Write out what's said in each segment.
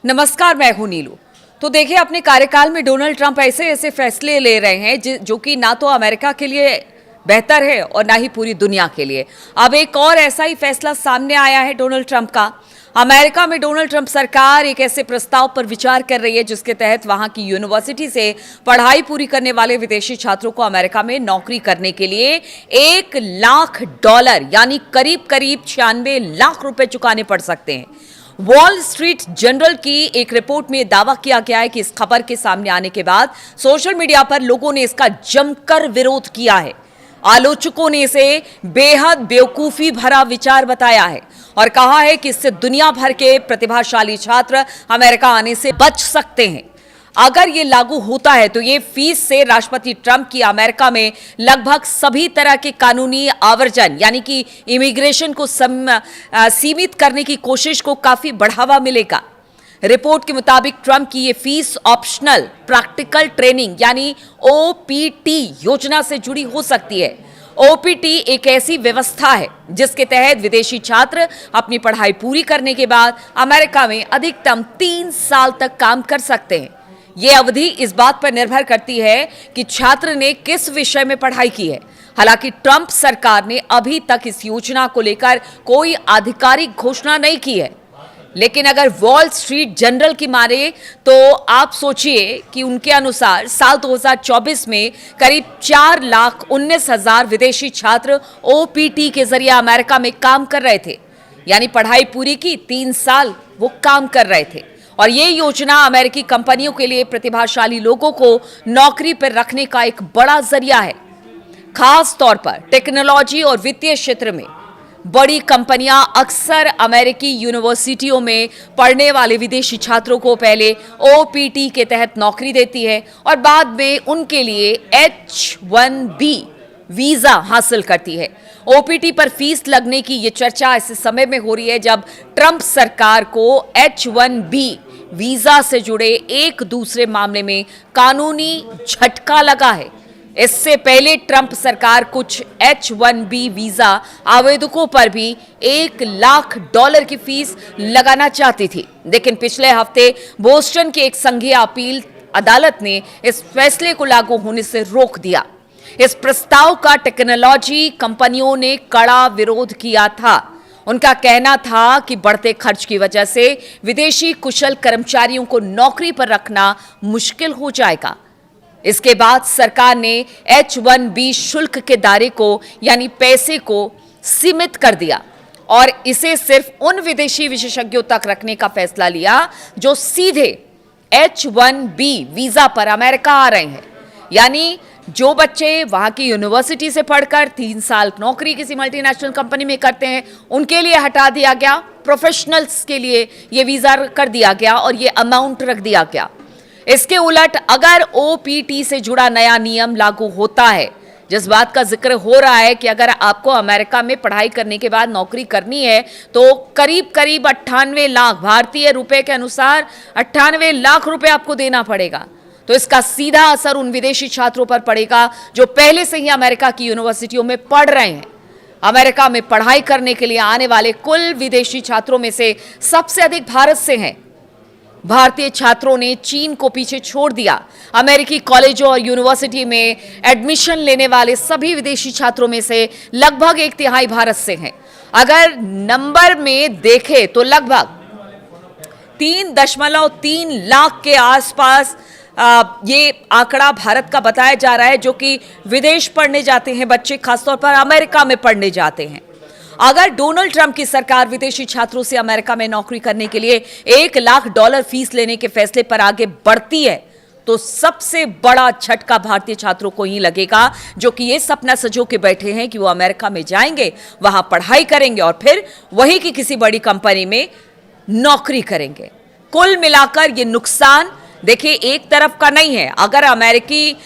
नमस्कार, मैं हूं नीलू। तो देखिए, अपने कार्यकाल में डोनाल्ड ट्रंप ऐसे ऐसे फैसले ले रहे हैं जो कि ना तो अमेरिका के लिए बेहतर है और ना ही पूरी दुनिया के लिए। अब एक और ऐसा ही फैसला सामने आया है डोनाल्ड ट्रंप का। अमेरिका में डोनाल्ड ट्रंप सरकार एक ऐसे प्रस्ताव पर विचार कर रही है जिसके तहत वहां की यूनिवर्सिटी से पढ़ाई पूरी करने वाले विदेशी छात्रों को अमेरिका में नौकरी करने के लिए $1 लाख यानी करीब करीब 96 लाख रुपए चुकाने पड़ सकते हैं। वॉल स्ट्रीट जर्नल की एक रिपोर्ट में दावा किया गया है कि इस खबर के सामने आने के बाद सोशल मीडिया पर लोगों ने इसका जमकर विरोध किया है। आलोचकों ने इसे बेहद बेवकूफी भरा विचार बताया है और कहा है कि इससे दुनिया भर के प्रतिभाशाली छात्र अमेरिका आने से बच सकते हैं। अगर ये लागू होता है तो ये फीस से राष्ट्रपति ट्रंप की अमेरिका में लगभग सभी तरह के कानूनी आवर्जन यानी कि इमिग्रेशन को सीमित करने की कोशिश को काफी बढ़ावा मिलेगा। रिपोर्ट के मुताबिक ट्रंप की ये फीस ऑप्शनल प्रैक्टिकल ट्रेनिंग यानी ओपीटी योजना से जुड़ी हो सकती है। ओपीटी एक ऐसी व्यवस्था है जिसके तहत विदेशी छात्र अपनी पढ़ाई पूरी करने के बाद अमेरिका में अधिकतम 3 साल तक काम कर सकते हैं। ये अवधि इस बात पर निर्भर करती है कि छात्र ने किस विषय में पढ़ाई की है। हालांकि ट्रंप सरकार ने अभी तक इस योजना को लेकर कोई आधिकारिक घोषणा नहीं की है, लेकिन अगर वॉल स्ट्रीट जर्नल की माने तो आप सोचिए कि उनके अनुसार साल 2024 में करीब 4,19,000 विदेशी छात्र ओपीटी के जरिए अमेरिका में काम कर रहे थे, यानी पढ़ाई पूरी की 3 साल वो काम कर रहे थे। और ये योजना अमेरिकी कंपनियों के लिए प्रतिभाशाली लोगों को नौकरी पर रखने का एक बड़ा जरिया है। खास तौर पर टेक्नोलॉजी और वित्तीय क्षेत्र में बड़ी कंपनियां अक्सर अमेरिकी यूनिवर्सिटियों में पढ़ने वाले विदेशी छात्रों को पहले ओपीटी के तहत नौकरी देती है और बाद में उनके लिए H-1B वीजा हासिल करती है। ओपीटी पर फीस लगने की यह चर्चा ऐसे समय में हो रही है जब ट्रंप सरकार को H-1B वीजा से जुड़े एक दूसरे मामले में कानूनी झटका लगा है। इससे पहले ट्रंप सरकार कुछ H-1B वीजा आवेदकों पर भी $1 लाख की फीस लगाना चाहती थी, लेकिन पिछले हफ्ते बोस्टन की एक संघीय अपील अदालत ने इस फैसले को लागू होने से रोक दिया। इस प्रस्ताव का टेक्नोलॉजी कंपनियों ने कड़ा विरोध किया था। उनका कहना था कि बढ़ते खर्च की वजह से विदेशी कुशल कर्मचारियों को नौकरी पर रखना मुश्किल हो जाएगा। इसके बाद सरकार ने H-1B शुल्क के दायरे को यानी पैसे को सीमित कर दिया और इसे सिर्फ उन विदेशी विशेषज्ञों तक रखने का फैसला लिया जो सीधे H-1B वीजा पर अमेरिका आ रहे हैं। यानी जो बच्चे वहां की यूनिवर्सिटी से पढ़कर 3 साल नौकरी किसी मल्टीनेशनल कंपनी में करते हैं उनके लिए हटा दिया गया। प्रोफेशनल्स के लिए यह वीजा कर दिया गया और यह अमाउंट रख दिया गया। इसके उलट अगर ओपीटी से जुड़ा नया नियम लागू होता है, जिस बात का जिक्र हो रहा है कि अगर आपको अमेरिका में पढ़ाई करने के बाद नौकरी करनी है तो करीब करीब 98 लाख भारतीय रुपए के अनुसार 98 लाख रुपए आपको देना पड़ेगा, तो इसका सीधा असर उन विदेशी छात्रों पर पड़ेगा जो पहले से ही अमेरिका की यूनिवर्सिटियों में पढ़ रहे हैं। अमेरिका में पढ़ाई करने के लिए आने वाले कुल विदेशी छात्रों में से सबसे अधिक भारत से हैं। भारतीय छात्रों ने चीन को पीछे छोड़ दिया। अमेरिकी कॉलेजों और यूनिवर्सिटी में एडमिशन लेने वाले सभी विदेशी छात्रों में से लगभग 1/3 भारत से हैं। अगर नंबर में देखें तो लगभग 3.3 लाख के आसपास ये आंकड़ा भारत का बताया जा रहा है, जो कि विदेश पढ़ने जाते हैं बच्चे, खासतौर पर अमेरिका में पढ़ने जाते हैं। अगर डोनाल्ड ट्रंप की सरकार विदेशी छात्रों से अमेरिका में नौकरी करने के लिए $1 लाख फीस लेने के फैसले पर आगे बढ़ती है तो सबसे बड़ा झटका भारतीय छात्रों को ही लगेगा, जो कि ये सपना सजो के बैठे हैं कि वो अमेरिका में जाएंगे, वहां पढ़ाई करेंगे और फिर वहीं की किसी बड़ी कंपनी में नौकरी करेंगे। कुल मिलाकर ये नुकसान देखिए एक तरफ का नहीं है। अगर अमेरिकी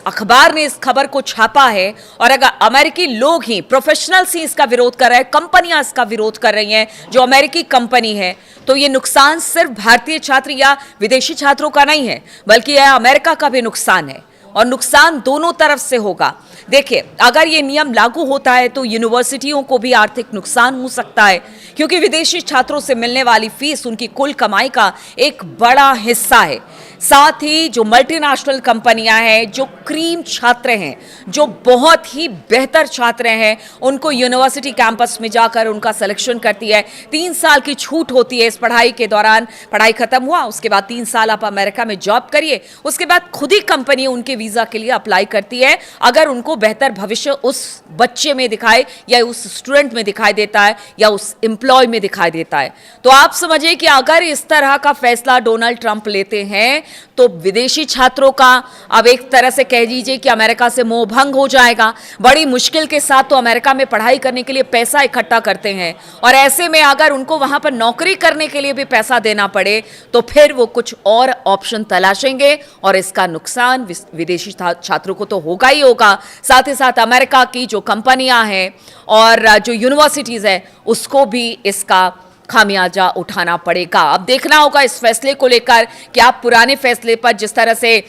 अखबार ने इस खबर को छापा है और अगर अमेरिकी लोग ही, प्रोफेशनल्स ही इसका विरोध कर रहे हैं, कंपनियां इसका विरोध कर रही हैं जो अमेरिकी कंपनी है, तो ये नुकसान सिर्फ भारतीय छात्र या विदेशी छात्रों का नहीं है, बल्कि यह अमेरिका का भी नुकसान है। और नुकसान दोनों तरफ से होगा। देखिए, अगर ये नियम लागू होता है तो यूनिवर्सिटियों को भी आर्थिक नुकसान हो सकता है, क्योंकि विदेशी छात्रों से मिलने वाली फीस उनकी कुल कमाई का एक बड़ा हिस्सा है। साथ ही जो मल्टीनेशनल कंपनियां हैं, जो क्रीम छात्र हैं, जो बहुत ही बेहतर छात्र हैं, उनको यूनिवर्सिटी कैंपस में जाकर उनका सिलेक्शन करती है। 3 साल की छूट होती है इस पढ़ाई के दौरान। पढ़ाई खत्म हुआ, उसके बाद 3 साल आप अमेरिका में जॉब करिए, उसके बाद खुद ही कंपनी उनके वीजा के लिए अप्लाई करती है, अगर उनको बेहतर भविष्य उस बच्चे में दिखाए या उस स्टूडेंट में दिखाई देता है या उस एम्प्लॉय में दिखाई देता है। तो आप समझिए कि अगर इस तरह का फैसला डोनाल्ड ट्रंप लेते हैं तो विदेशी छात्रों का अब एक तरह से कह दीजिए कि अमेरिका से मोह भंग हो जाएगा। बड़ी मुश्किल के साथ तो अमेरिका में पढ़ाई करने के लिए पैसा इकट्ठा करते हैं, और ऐसे में अगर उनको वहां पर नौकरी करने के लिए भी पैसा देना पड़े तो फिर वो कुछ और ऑप्शन तलाशेंगे, और इसका नुकसान विदेशी छात्रों को तो होगा ही होगा, साथ ही साथ अमेरिका की जो कंपनियां हैं और जो यूनिवर्सिटीज है उसको भी इसका खामियाजा उठाना पड़ेगा। अब देखना होगा इस फैसले को लेकर कि आप पुराने फैसले पर जिस तरह से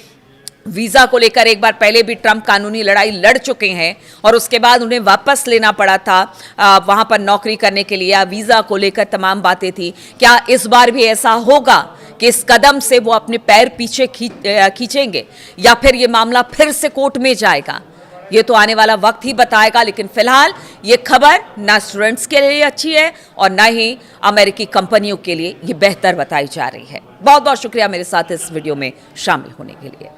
वीजा को लेकर एक बार पहले भी ट्रंप कानूनी लड़ाई लड़ चुके हैं और उसके बाद उन्हें वापस लेना पड़ा था वहां पर नौकरी करने के लिए, या वीजा को लेकर तमाम बातें थी, क्या इस बार भी ऐसा होगा कि इस कदम से वो अपने पैर पीछे खींचेंगे या फिर ये मामला फिर से कोर्ट में जाएगा? ये तो आने वाला वक्त ही बताएगा। लेकिन फिलहाल ये खबर ना स्टूडेंट्स के लिए अच्छी है और ना ही अमेरिकी कंपनियों के लिए ये बेहतर बताई जा रही है। बहुत बहुत शुक्रिया मेरे साथ इस वीडियो में शामिल होने के लिए।